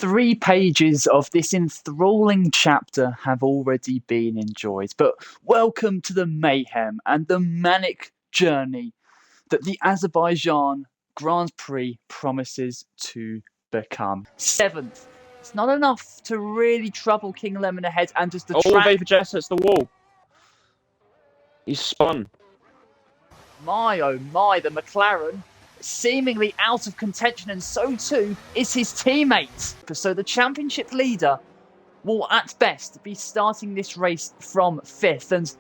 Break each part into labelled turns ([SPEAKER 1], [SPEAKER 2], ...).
[SPEAKER 1] 3 pages of this enthralling chapter have already been enjoyed, but welcome to the mayhem and the manic journey that the Azerbaijan Grand Prix promises to become. 7th. It's not enough to really trouble King Lemon ahead and just the track.
[SPEAKER 2] Vapor Jess hits the wall. He's spun.
[SPEAKER 1] My oh my, the McLaren seemingly out of contention, and so too is his teammate. So the championship leader will at best be starting this race from 5th. And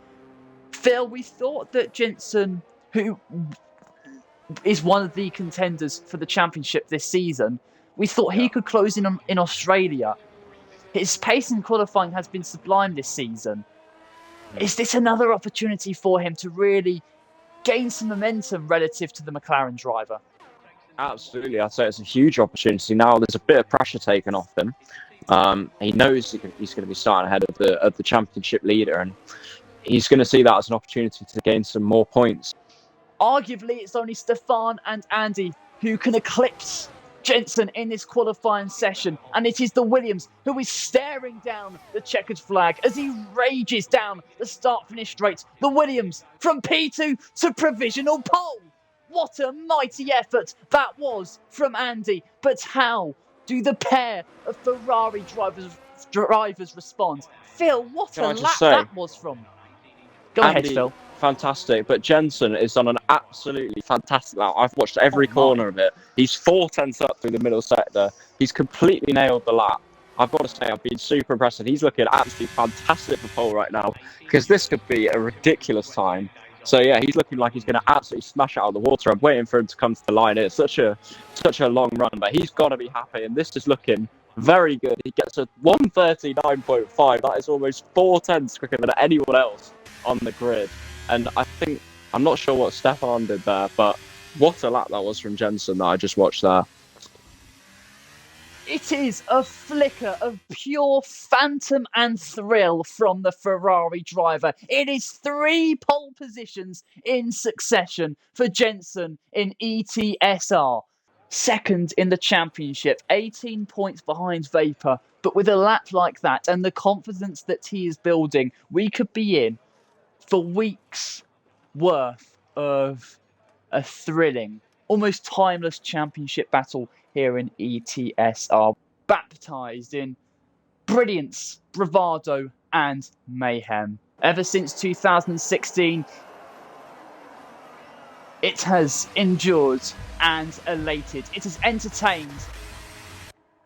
[SPEAKER 1] Phil, we thought that Jensen, who is one of the contenders for the championship this season, we thought he could close in Australia. His pace in qualifying has been sublime this season. Is this another opportunity for him to really gain some momentum relative to the McLaren driver?
[SPEAKER 2] Absolutely, I'd say it's a huge opportunity. Now there's a bit of pressure taken off him. He knows he's going to be starting ahead of the championship leader, and he's going to see that as an opportunity to gain some more points.
[SPEAKER 1] Arguably, it's only Stefan and Andy who can eclipse Jensen in this qualifying session, and it is the Williams who is staring down the checkered flag as he rages down the start-finish straight. The Williams from P2 to provisional pole. What a mighty effort that was from Andy. But how do the pair of Ferrari drivers respond? Phil, what a lap that was from. Go ahead, Phil.
[SPEAKER 2] Fantastic, but Jensen is on an absolutely fantastic lap. I've watched every corner of it. He's 4 tenths up through the middle sector. He's completely nailed the lap. I've got to say, I've been super impressed. He's looking absolutely fantastic for pole right now, because this could be a ridiculous time. So yeah, he's looking like he's going to absolutely smash it out of the water. I'm waiting for him to come to the line. It's such a long run, but he's got to be happy, and this is looking very good. He gets a 1:39.5. That is almost 4 tenths quicker than anyone else on the grid. And I'm not sure what Stefan did there, but what a lap that was from Jensen that I just watched there.
[SPEAKER 1] It is a flicker of pure phantom and thrill from the Ferrari driver. It is 3 pole positions in succession for Jensen in ETSR. 2nd in the championship, 18 points behind Vapor. But with a lap like that and the confidence that he is building, we could be in for weeks worth of a thrilling, almost timeless championship battle here in ETSR, baptised in brilliance, bravado and mayhem. Ever since 2016, it has endured and elated. It has entertained.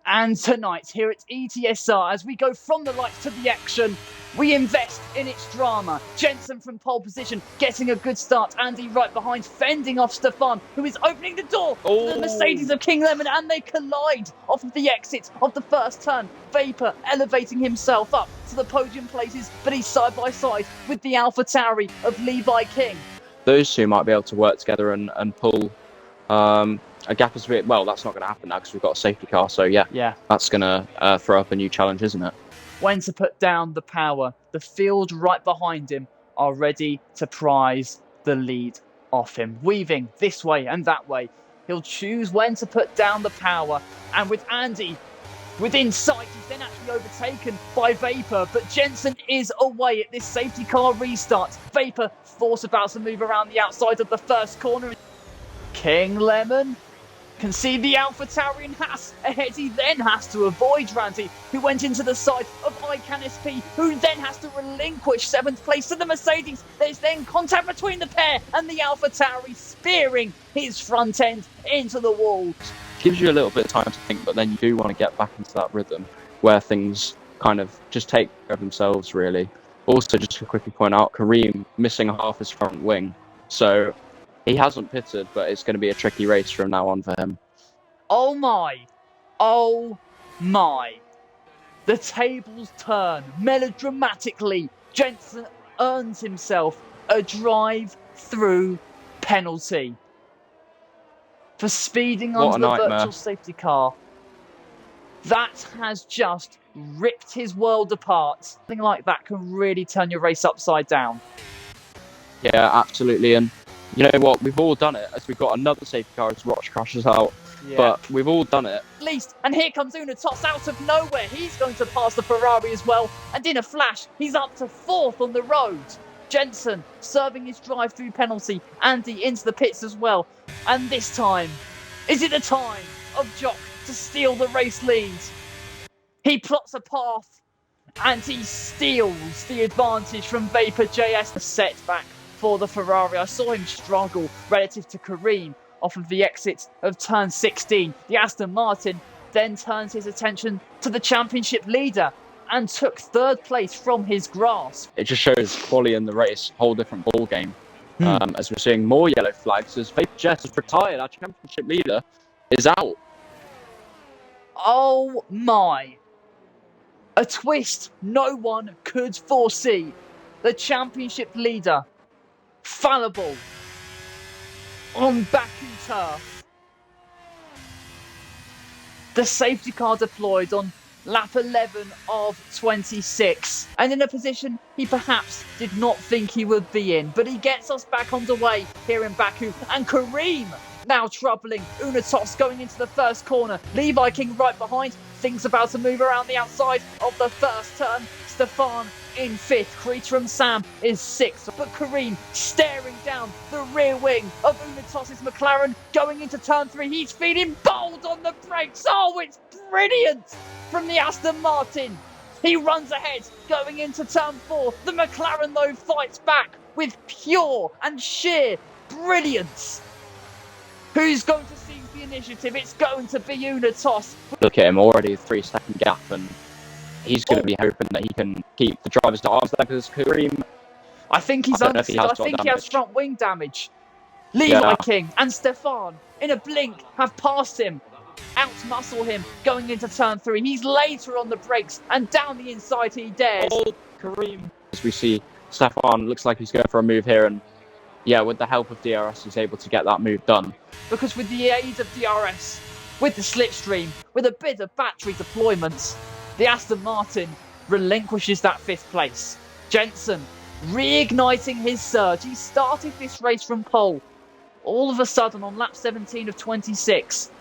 [SPEAKER 1] And tonight, here at ETSR, as we go from the lights to the action, we invest in its drama. Jensen from pole position, getting a good start. Andy right behind, fending off Stefan, who is opening the door to the Mercedes of King Lemon, and they collide off of the exit of the first turn. Vapor elevating himself up to the podium places, but he's side by side with the AlphaTauri of Levi King.
[SPEAKER 2] Those two might be able to work together and pull a gap as well. That's not going to happen now because we've got a safety car. So yeah, that's going to throw up a new challenge, isn't it?
[SPEAKER 1] When to put down the power. The field right behind him are ready to prize the lead off him. Weaving this way and that way. He'll choose when to put down the power. And with Andy within sight, he's then actually overtaken by Vapor. But Jensen is away at this safety car restart. Vapor force about to move around the outside of the first corner. King Lemon can see the AlphaTauri and Haas ahead. He then has to avoid Randy, who went into the side of ICANN SP, who then has to relinquish 7th place to the Mercedes. There's then contact between the pair and the AlphaTauri, spearing his front end into the wall.
[SPEAKER 2] Gives you a little bit of time to think, but then you do want to get back into that rhythm where things kind of just take care of themselves, really. Also, just to quickly point out, Kareem missing half his front wing. So he hasn't pitted, but it's going to be a tricky race from now on for him.
[SPEAKER 1] Oh my. The tables turn melodramatically. Jensen earns himself a drive-through penalty for speeding onto the virtual safety car. That has just ripped his world apart. Something like that can really turn your race upside down.
[SPEAKER 2] Yeah, absolutely. And you know what? We've all done it as we've got another safety car as Roch crashes out. but we've all done it.
[SPEAKER 1] At least, and here comes Unatos out of nowhere. He's going to pass the Ferrari as well, and in a flash, he's up to 4th on the road. Jenson serving his drive-through penalty. Andy into the pits as well. And this time, is it the time of Jock to steal the race lead? He plots a path and he steals the advantage from Vapor JS. A setback for the Ferrari. I saw him struggle relative to Kareem off of the exit of turn 16. The Aston Martin then turns his attention to the championship leader and took 3rd place from his grasp.
[SPEAKER 2] It just shows quality in the race, whole different ball game. As we're seeing more yellow flags, as Vapor JS has retired, our championship leader is out.
[SPEAKER 1] Oh my. A twist no one could foresee. The championship leader, fallible, on Baku turf. The safety car deployed on lap 11 of 26. And in a position he perhaps did not think he would be in. But he gets us back underway here in Baku. And Kareem now troubling Unatos going into the first corner. Levi King right behind. Things about to move around the outside of the first turn. Stefan in 5th. Creator Sam is 6th. But Kareem staring down the rear wing of Unatos' McLaren going into turn 3. He's feeling bold on the brakes. Oh, it's brilliant from the Aston Martin. He runs ahead going into turn 4. The McLaren, though, fights back with pure and sheer brilliance. Who's going to seize the initiative? It's going to be Unatos.
[SPEAKER 2] Look at him, already a 3-second gap, and he's going to be hoping that he can keep the drivers to arm's length because Kareem...
[SPEAKER 1] I think he's understood. I think he has front wing damage. Levi King and Stefan, in a blink, have passed him. Outmuscle him going into turn 3. He's later on the brakes, and down the inside he dares.
[SPEAKER 2] Oh, Kareem. As we see, Stefan looks like he's going for a move here, and yeah, with the help of DRS, he's able to get that move done.
[SPEAKER 1] Because with the aid of DRS, with the slipstream, with a bit of battery deployment, the Aston Martin relinquishes that 5th place. Jenson reigniting his surge. He started this race from pole. All of a sudden, on lap 17 of 26,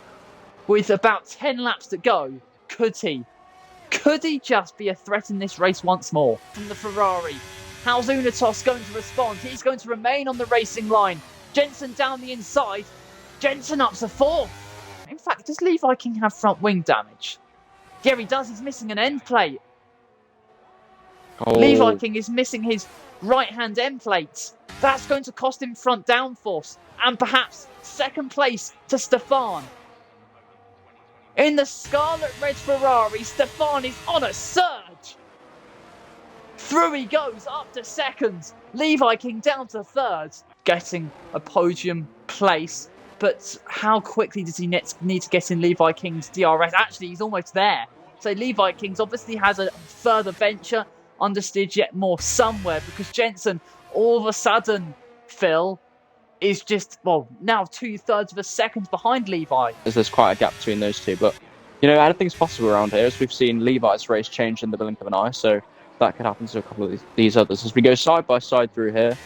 [SPEAKER 1] with about 10 laps to go, could he just be a threat in this race once more? From the Ferrari, how's Unatos going to respond? He's going to remain on the racing line. Jenson down the inside. Jenson up to 4th. In fact, does Levi King have front wing damage? Yeah, he does. He's missing an end plate.
[SPEAKER 2] Oh.
[SPEAKER 1] Levi King is missing his right-hand end plate. That's going to cost him front downforce. And perhaps 2nd place to Stefan. In the Scarlet Red Ferrari, Stefan is on a surge. Through he goes, up to 2nd. Levi King down to 3rd. Getting a podium place. But how quickly does he need to get in Levi King's DRS? Actually, he's almost there. So Levi King's obviously has a further venture. Understood yet more somewhere. Because Jenson, all of a sudden, Phil, is just, well, now 2/3 of a second behind Levi.
[SPEAKER 2] There's quite a gap between those two, but, you know, anything's possible around here, as we've seen Levi's race change in the blink of an eye, so that could happen to a couple of these others. As we go side by side through here,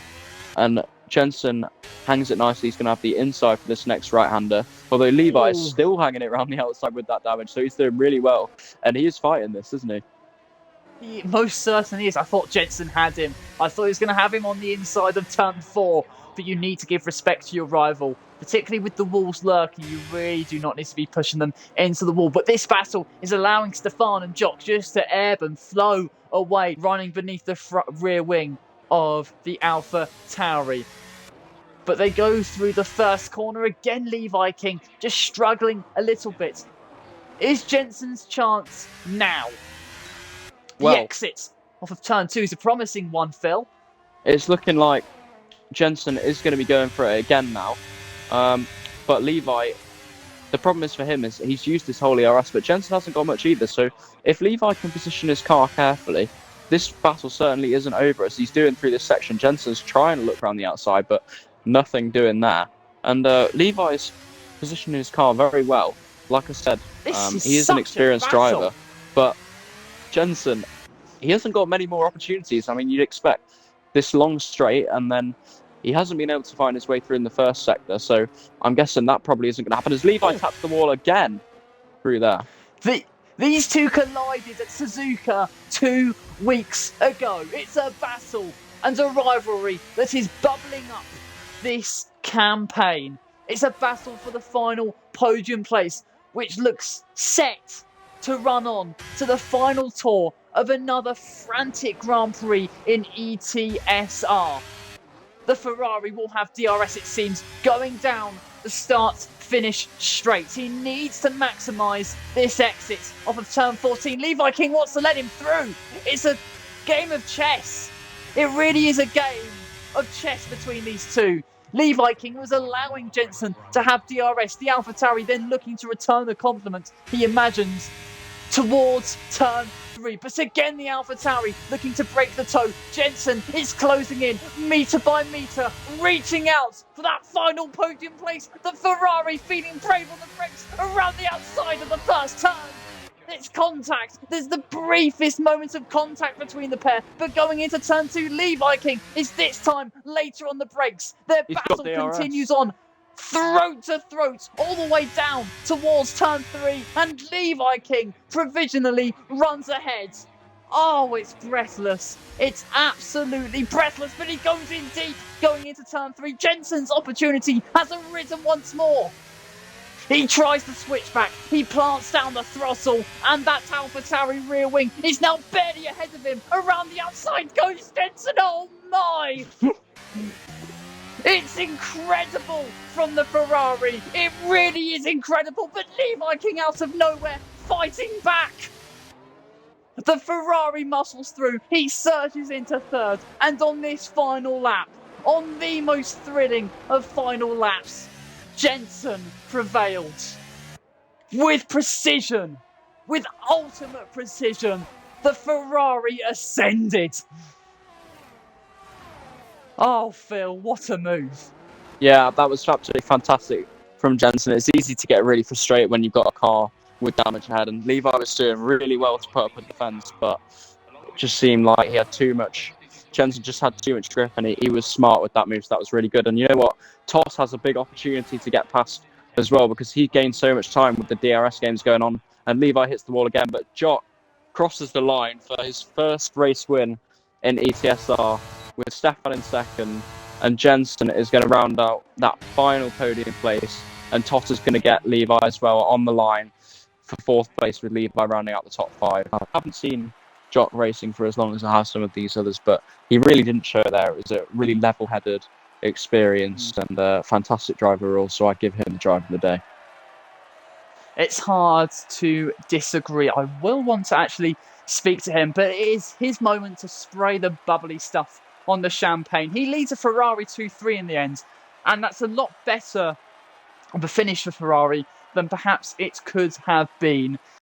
[SPEAKER 2] and Jenson hangs it nicely. He's going to have the inside for this next right-hander, although Levi is still hanging it around the outside with that damage, so he's doing really well, and he is fighting this, isn't he?
[SPEAKER 1] He most certainly is. I thought Jenson had him. I thought he was going to have him on the inside of turn 4. But you need to give respect to your rival, particularly with the walls lurking. You really do not need to be pushing them into the wall. But this battle is allowing Stefan and Jock just to ebb and flow away, running beneath the rear wing of the Alpha Tauri. But they go through the first corner again. Levi King just struggling a little bit. Is Jenson's chance now? The exit off of turn 2 is a promising one, Phil.
[SPEAKER 2] It's looking like Jenson is going to be going for it again now. But Levi, the problem is for him is he's used his whole ERS, but Jenson hasn't got much either. So if Levi can position his car carefully, this battle certainly isn't over as he's doing through this section. Jenson's trying to look around the outside, but nothing doing there. And Levi's positioning his car very well. Like I said, he is an experienced driver, but Jenson, he hasn't got many more opportunities. I mean, you'd expect this long straight, and then He hasn't been able to find his way through in the first sector, so I'm guessing that probably isn't going to happen. As Levi taps the wall again through there.
[SPEAKER 1] These two collided at Suzuka 2 weeks ago. It's a battle and a rivalry that is bubbling up this campaign. It's a battle for the final podium place, which looks set to run on to the final tour of another frantic Grand Prix in ETSR. The Ferrari will have DRS, it seems, going down the start-finish straight. He needs to maximise this exit off of turn 14. Levi King wants to let him through. It's a game of chess. It really is a game of chess between these two. Levi King was allowing Jensen to have DRS. The AlphaTauri then looking to return the compliment he imagines towards turn 3. But again, the AlphaTauri looking to break the toe. Jensen is closing in, metre by metre, reaching out for that final podium place. The Ferrari feeling brave on the brakes around the outside of the first turn. It's contact. There's the briefest moments of contact between the pair. But going into turn 2, Levi King is this time later on the brakes. Their battle continues on. Throat to throat, all the way down towards turn 3, and Levi King provisionally runs ahead. Oh, it's breathless. It's absolutely breathless, but he goes in deep going into turn 3. Jensen's opportunity has arisen once more. He tries to switch back, he plants down the throttle, and that AlphaTauri rear wing is now barely ahead of him. Around the outside goes Jensen, oh my! It's incredible from the Ferrari. It really is incredible. But Levi King out of nowhere, fighting back. The Ferrari muscles through. He surges into third. And on this final lap, on the most thrilling of final laps, Jensen prevailed. With precision, with ultimate precision, the Ferrari ascended. Oh, Phil, what a move.
[SPEAKER 2] Yeah, that was absolutely fantastic from Jensen. It's easy to get really frustrated when you've got a car with damage ahead, and Levi was doing really well to put up a defence, but it just seemed like he had too much. Jensen just had too much grip, and he was smart with that move, so that was really good. And you know what? Toss has a big opportunity to get past as well, because he gained so much time with the DRS games going on, and Levi hits the wall again, but Jock crosses the line for his first race win in ETSR, with Stefan in second, and Jensen is going to round out that final podium place, and Toss is going to get Levi as well on the line for fourth place, with Levi rounding out the top 5. I haven't seen Jock racing for as long as I have some of these others, but he really didn't show it there. It was a really level-headed, experienced, and fantastic driver role, so I give him the drive of the day.
[SPEAKER 1] It's hard to disagree. I will want to actually speak to him, but it is his moment to spray the bubbly stuff on the champagne. He leads a Ferrari 2-3 in the end, and that's a lot better of a finish for Ferrari than perhaps it could have been.